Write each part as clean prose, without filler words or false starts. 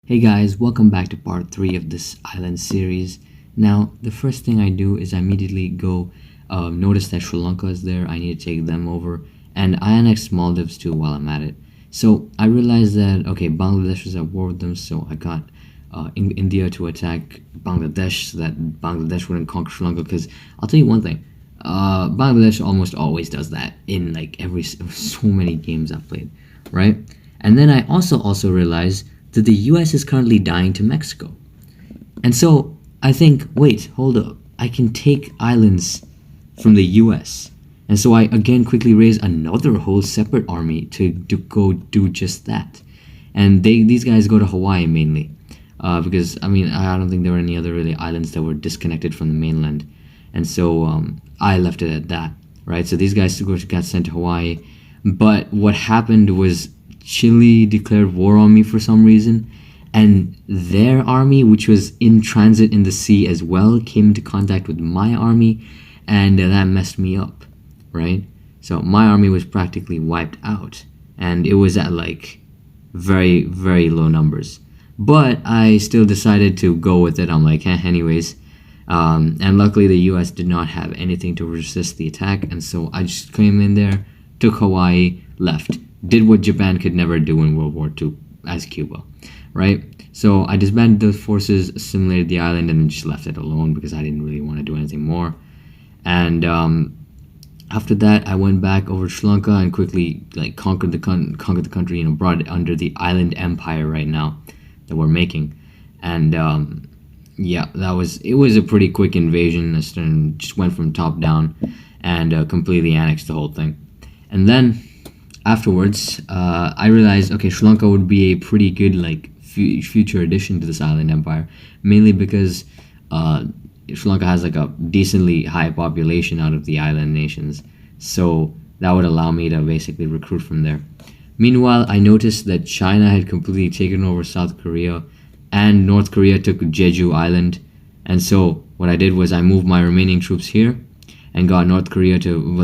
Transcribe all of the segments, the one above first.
Hey guys, welcome back to part 3 of this island series. Now, the first thing I do is I immediately go notice that Sri Lanka is there. I need to take them over, and I annex Maldives too while I'm at it. So I realized that, okay, Bangladesh was at war with them, so I got India to attack Bangladesh so that Bangladesh wouldn't conquer Sri Lanka, because I'll tell you one thing, Bangladesh almost always does that in like so many games I've played, right? And then I also realized that the US is currently dying to Mexico. And so I think, wait, hold up. I can take islands from the US. And so I again quickly raise another whole separate army to go do just that. And these guys go to Hawaii mainly. Because, I don't think there were any other really islands that were disconnected from the mainland. And so I left it at that, right? So these guys got sent to Hawaii. But what happened was Chile declared war on me for some reason, and their army, which was in transit in the sea as well, came into contact with my army, and that messed me up, right? So my army was practically wiped out, and it was at like very, very low numbers. But I still decided to go with it. I'm like, anyways. And luckily the US did not have anything to resist the attack, and so I just came in there, took Hawaii, left. Did what Japan could never do in World War II as Cuba, right? So I disbanded those forces, assimilated the island, and then just left it alone because I didn't really want to do anything more. And after that, I went back over to Sri Lanka and quickly conquered the country, brought it under the island empire right now that we're making. And it was a pretty quick invasion. I just went from top down and completely annexed the whole thing. And then afterwards, I realized, okay, Sri Lanka would be a pretty good future addition to this island empire, mainly because Sri Lanka has like a decently high population out of the island nations, so that would allow me to basically recruit from there. Meanwhile, I noticed that China had completely taken over South Korea, and North Korea took Jeju Island, and so what I did was I moved my remaining troops here and got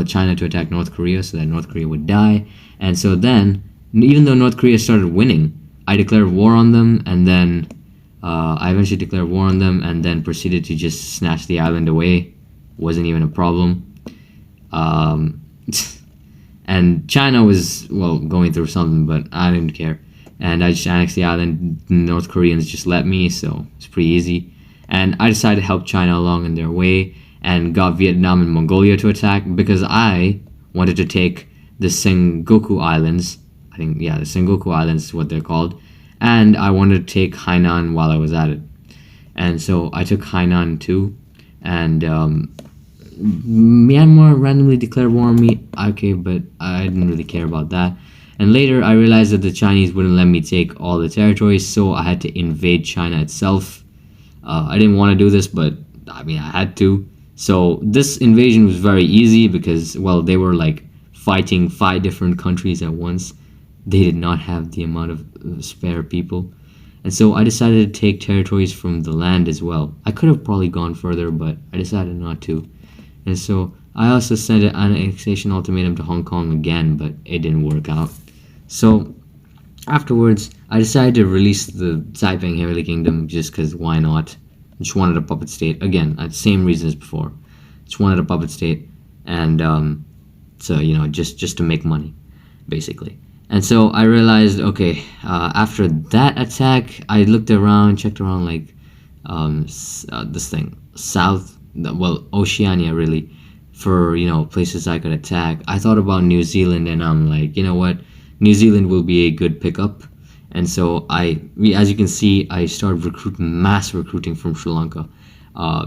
China to attack North Korea so that North Korea would die. And so then, even though North Korea started winning, I declared war on them, and then I eventually declared war on them and then proceeded to just snatch the island away. Wasn't even a problem. And China was, going through something, but I didn't care. And I just annexed the island. North Koreans just let me, so it's pretty easy. And I decided to help China along in their way and got Vietnam and Mongolia to attack because I wanted to take the Sengoku Islands. I think, the Sengoku Islands is what they're called. And I wanted to take Hainan while I was at it. And so I took Hainan too. And Myanmar randomly declared war on me. Okay, but I didn't really care about that. And later I realized that the Chinese wouldn't let me take all the territories, so I had to invade China itself. I didn't want to do this, but I had to. So this invasion was very easy because, they were fighting 5 different countries at once. They did not have the amount of spare people. And so I decided to take territories from the land as well. I could have probably gone further, but I decided not to. And so I also sent an annexation ultimatum to Hong Kong again, but it didn't work out. So afterwards, I decided to release the Taiping Heavenly Kingdom just because why not? I just wanted a puppet state. Again, same reason as before. Just wanted a puppet state, and just to make money, basically. And so I realized, okay, after that attack, I looked around, checked around this thing, Oceania really, for, places I could attack. I thought about New Zealand, and I'm like, you know what, New Zealand will be a good pickup. And so as you can see, I started mass recruiting from Sri Lanka,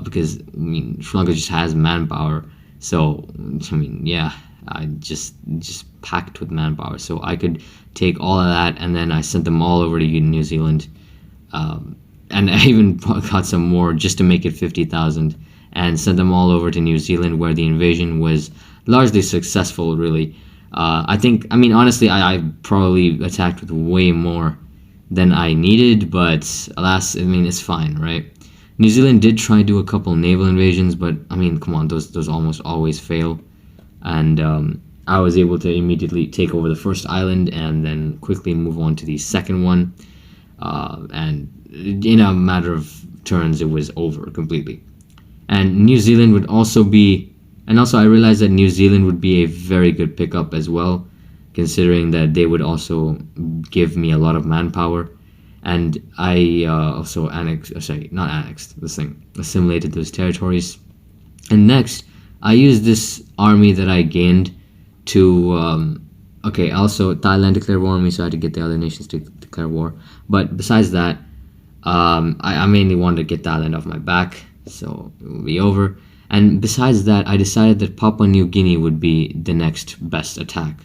because Sri Lanka just has manpower. So I just packed with manpower, so I could take all of that, and then I sent them all over to New Zealand, and I even got some more just to make it 50,000, and sent them all over to New Zealand, where the invasion was largely successful, really. Honestly, I probably attacked with way more than I needed, but alas, it's fine, right? New Zealand did try to do a couple naval invasions, but come on, those almost always fail. And I was able to immediately take over the first island and then quickly move on to the second one. And in a matter of turns, it was over completely. And New Zealand would also be, and also I realized that New Zealand would be a very good pickup as well, considering that they would also give me a lot of manpower. And I also annexed, sorry, not annexed, this thing, assimilated those territories. And next, I used this army that I gained to, okay, also Thailand declared war on me, so I had to get the other nations to declare war. But besides that, I mainly wanted to get Thailand off my back, so it will be over. And besides that, I decided that Papua New Guinea would be the next best attack,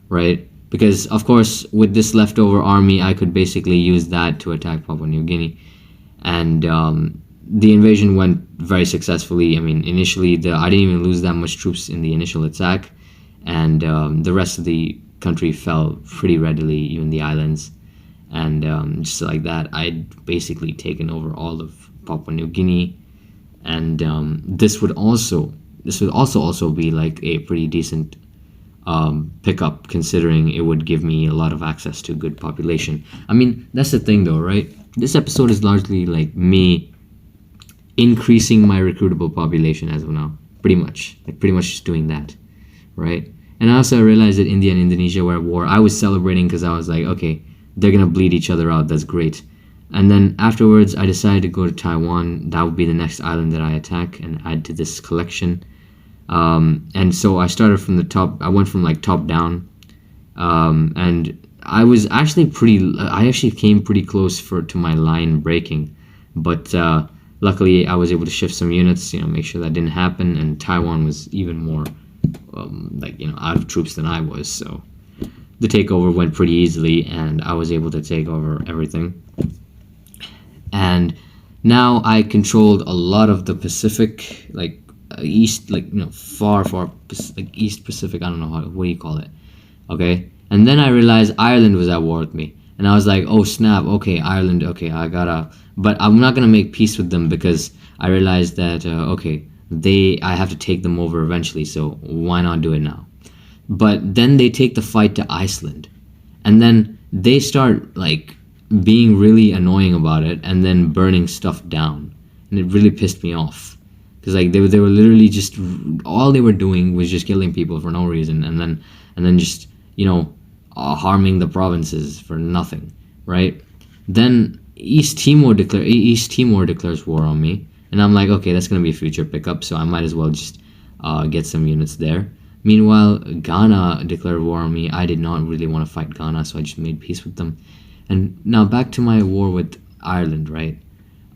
right? Because, of course, with this leftover army, I could basically use that to attack Papua New Guinea. And the invasion went very successfully. I mean, initially, I didn't even lose that much troops in the initial attack, and the rest of the country fell pretty readily, even the islands. And just like that, I'd basically taken over all of Papua New Guinea, and this would also be like a pretty decent pickup, considering it would give me a lot of access to good population. I mean, that's the thing, though, right? This episode is largely like me increasing my recruitable population as of now, pretty much just doing that, right? And I also realized that India and Indonesia were at war. I was celebrating because I was like, okay, they're gonna bleed each other out. That's great. And then afterwards, I decided to go to Taiwan. That would be the next island that I attack and add to this collection. And so I started from the top. I went from like top down, and I actually came pretty close to my line breaking, but luckily I was able to shift some units, make sure that didn't happen. And Taiwan was even more out of troops than I was, so the takeover went pretty easily, and I was able to take over everything. And now I controlled a lot of the Pacific, like east, far, like East Pacific. I don't know what do you call it. Okay, and then I realized Ireland was at war with me, and I was like, oh snap. Okay, Ireland. Okay, but I'm not gonna make peace with them because I realized that I have to take them over eventually. So why not do it now? But then they take the fight to Iceland, and then they start like being really annoying about it, and then burning stuff down, and it really pissed me off because like they were literally just all they were doing was just killing people for no reason, and then just harming the provinces for nothing, right? Then East Timor declares war on me, and I'm like, okay, that's gonna be a future pickup, so I might as well just get some units there. Meanwhile, Ghana declared war on me. I did not really want to fight Ghana, so I just made peace with them. And now back to my war with Ireland, right?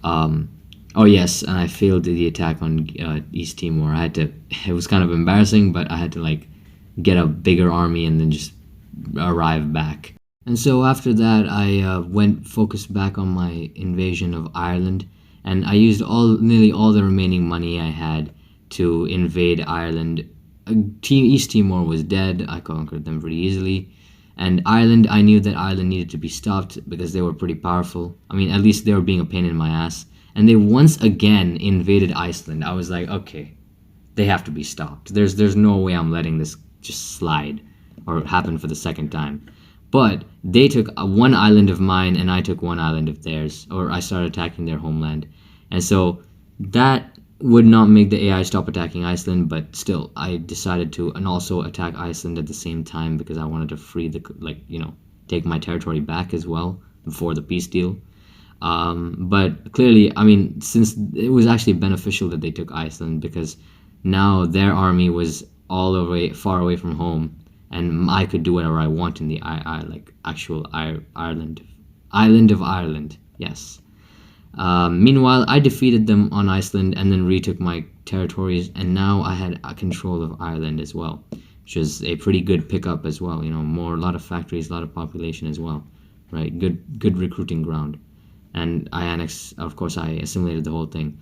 Oh yes, and I failed the attack on East Timor. It was kind of embarrassing, but I had to like get a bigger army and then just arrive back. And so after that, I focused back on my invasion of Ireland, and I used nearly all the remaining money I had to invade Ireland. East Timor was dead. I conquered them pretty easily. And Ireland, I knew that Ireland needed to be stopped because they were pretty powerful. I mean, at least they were being a pain in my ass. And they once again invaded Iceland. I was like, okay, they have to be stopped. There's no way I'm letting this just slide or happen for the second time. But they took one island of mine, and I took one island of theirs, or I started attacking their homeland. And so that would not make the AI stop attacking Iceland, but still, I decided to, and also attack Iceland at the same time because I wanted to free take my territory back as well before the peace deal. But clearly, I mean, since it was actually beneficial that they took Iceland because now their army was all the way far away from home, and I could do whatever I want in the actual Ireland, island of Ireland. Yes. Meanwhile, I defeated them on Iceland and then retook my territories, and now I had a control of Ireland as well, which is a pretty good pickup as well. A lot of factories, a lot of population as well, right? Good recruiting ground. And of course, I assimilated the whole thing.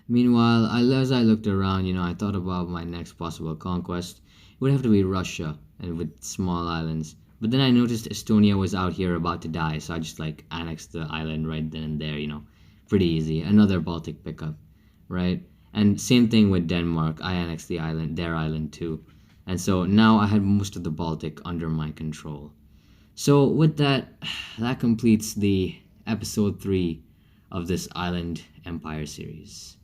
Meanwhile, as I looked around, I thought about my next possible conquest. It would have to be Russia, and with small islands. But then I noticed Estonia was out here about to die, so I just annexed the island right then and there, pretty easy. Another Baltic pickup, right? And same thing with Denmark. I annexed their island too. And so now I had most of the Baltic under my control. So with that, that completes the episode 3 of this island empire series.